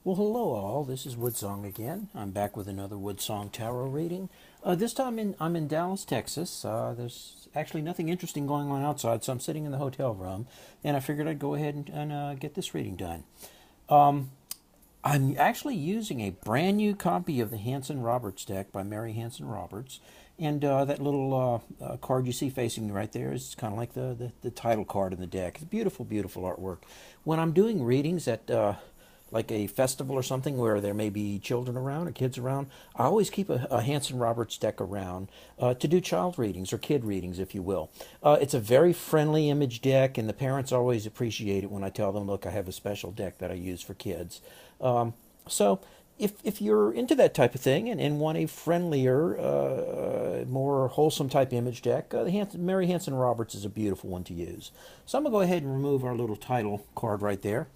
Well, hello all. This is Woodsong again. I'm back with another Woodsong tarot reading. This time I'm in Dallas, Texas. There's actually nothing interesting going on outside, so I'm sitting in the hotel room, and I figured I'd go ahead and get this reading done. I'm actually using a brand new copy of the Hanson Roberts deck by Mary Hanson Roberts, and that little card you see facing me right there is kind of like the title card in the deck. It's beautiful, beautiful artwork. When I'm doing readings at like a festival or something where there may be children around or kids around, I always keep a Hanson Roberts deck around to do child readings or kid readings, if you will. It's a very friendly image deck, and the parents always appreciate it when I tell them, look, I have a special deck that I use for kids. So if you're into that type of thing and want a friendlier, more wholesome type image deck, Mary Hanson Roberts is a beautiful one to use. So I'm going to go ahead and remove our little title card right there.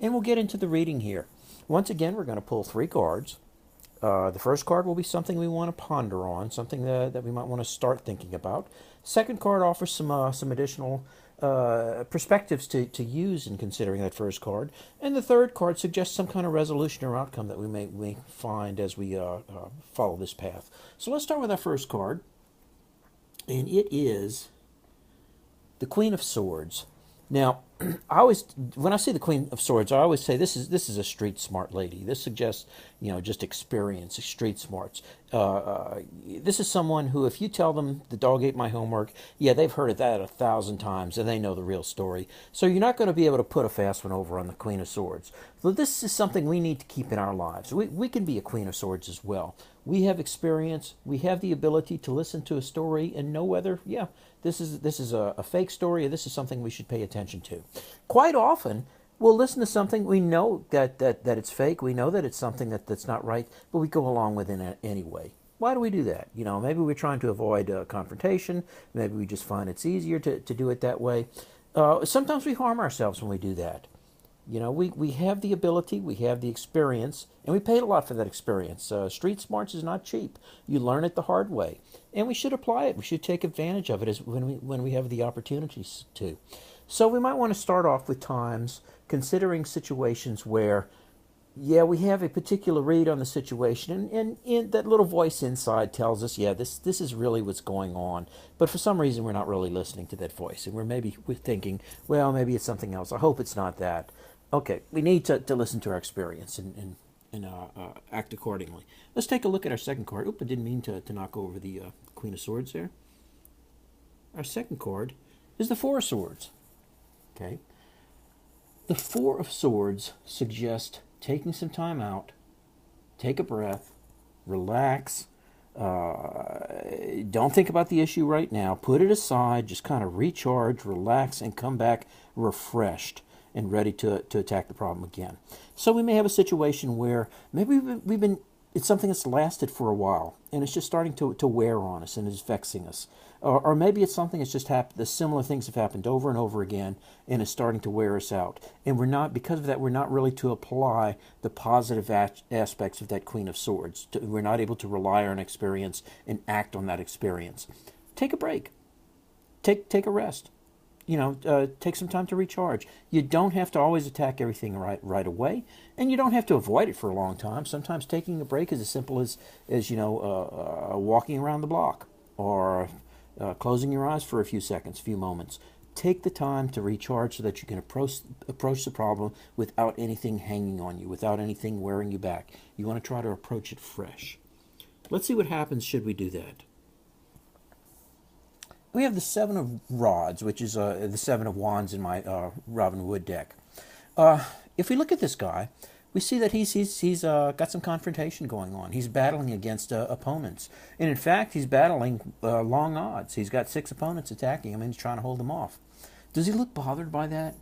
And we'll get into the reading here. Once again, we're going to pull 3 cards. The first card will be something we want to ponder on, something that we might want to start thinking about. Second card offers some additional perspectives to use in considering that first card. And the third card suggests some kind of resolution or outcome that we may find as we follow this path. So let's start with our first card. And it is the Queen of Swords. Now, when I see the Queen of Swords, I always say this is a street smart lady. This suggests, just experience, street smarts. This is someone who, if you tell them the dog ate my homework, yeah, they've heard that 1,000 times, and they know the real story. So you're not going to be able to put a fast one over on the Queen of Swords. So this is something we need to keep in our lives. We can be a Queen of Swords as well. We have experience. We have the ability to listen to a story and know whether, this is a fake story or this is something we should pay attention to. Quite often, we'll listen to something, we know that it's fake, we know that it's something that's not right, but we go along with it anyway. Why do we do that? Maybe we're trying to avoid confrontation, maybe we just find it's easier to do it that way. Sometimes we harm ourselves when we do that. We have the ability, we have the experience, and we paid a lot for that experience. Street smarts is not cheap. You learn it the hard way, and we should apply it. We should take advantage of it when we have the opportunities to. So we might want to start off with times considering situations where, we have a particular read on the situation, and that little voice inside tells us, this is really what's going on. But for some reason, we're not really listening to that voice, and we're thinking, well, maybe it's something else. I hope it's not that. Okay, we need to listen to our experience and act accordingly. Let's take a look at our second card. Oop, I didn't mean to knock over the Queen of Swords there. Our second card is the Four of Swords. Okay, the Four of Swords suggest taking some time out, take a breath, relax. Don't think about the issue right now. Put it aside. Just kind of recharge, relax, and come back refreshed and ready to attack the problem again. So we may have a situation where maybe it's something that's lasted for a while, and it's just starting to wear on us, and it's vexing us. Or maybe it's something that's just happened, the similar things have happened over and over again, and it's starting to wear us out. And because of that, we're not really to apply the positive aspects of that Queen of Swords. We're not able to rely on experience and act on that experience. Take a break. Take a rest. Take some time to recharge. You don't have to always attack everything right away, and you don't have to avoid it for a long time. Sometimes taking a break is as simple as walking around the block or closing your eyes for a few seconds, few moments. Take the time to recharge so that you can approach the problem without anything hanging on you, without anything wearing you back. You want to try to approach it fresh. Let's see what happens should we do that. We have the Seven of Rods, which is the Seven of Wands in my Robin Wood deck. If we look at this guy, we see that he's got some confrontation going on. He's battling against opponents. And in fact, he's battling long odds. He's got 6 opponents attacking him, and he's trying to hold them off. Does he look bothered by that?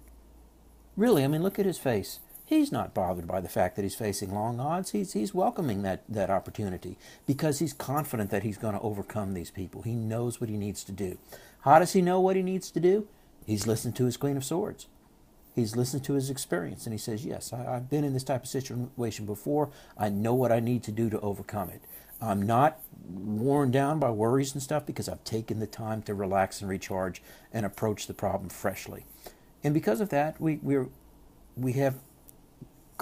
Really, look at his face. He's not bothered by the fact that he's facing long odds. He's welcoming that opportunity because he's confident that he's going to overcome these people. He knows what he needs to do. How does he know what he needs to do? He's listened to his Queen of Swords. He's listened to his experience, and he says, yes, I've been in this type of situation before. I know what I need to do to overcome it. I'm not worn down by worries and stuff because I've taken the time to relax and recharge and approach the problem freshly. And because of that, we have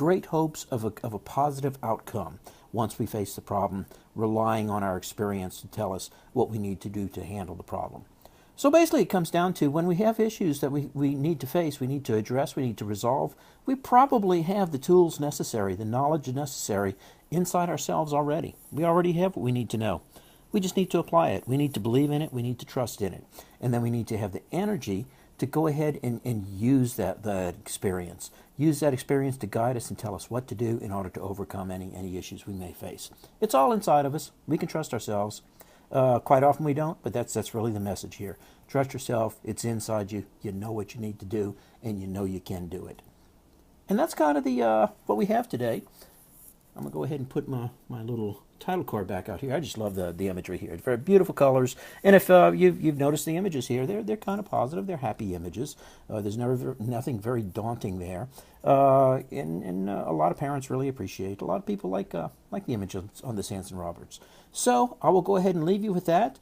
great hopes of a positive outcome once we face the problem, relying on our experience to tell us what we need to do to handle the problem. So basically, it comes down to when we have issues that we need to face, we need to address, we need to resolve, we probably have the tools necessary, the knowledge necessary inside ourselves already. We already have what we need to know. We just need to apply it. We need to believe in it. We need to trust in it. And then we need to have the energy to go ahead and use that experience. Use that experience to guide us and tell us what to do in order to overcome any issues we may face. It's all inside of us. We can trust ourselves. Quite often we don't, but that's really the message here. Trust yourself. It's inside you. You know what you need to do, and you know you can do it. And that's kind of the what we have today. I'm going to go ahead and put my little title card back out here. I just love the imagery here. It's very beautiful colors. And if you've noticed the images here, they're kind of positive. They're happy images. There's nothing very daunting there. And a lot of parents really appreciate. A lot of people like the image on this Hanson Roberts. So I will go ahead and leave you with that.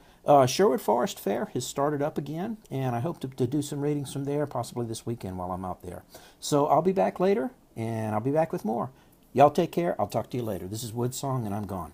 Sherwood Forest Fair has started up again, and I hope to do some readings from there, possibly this weekend while I'm out there. So I'll be back later, and I'll be back with more. Y'all take care. I'll talk to you later. This is Woodsong, and I'm gone.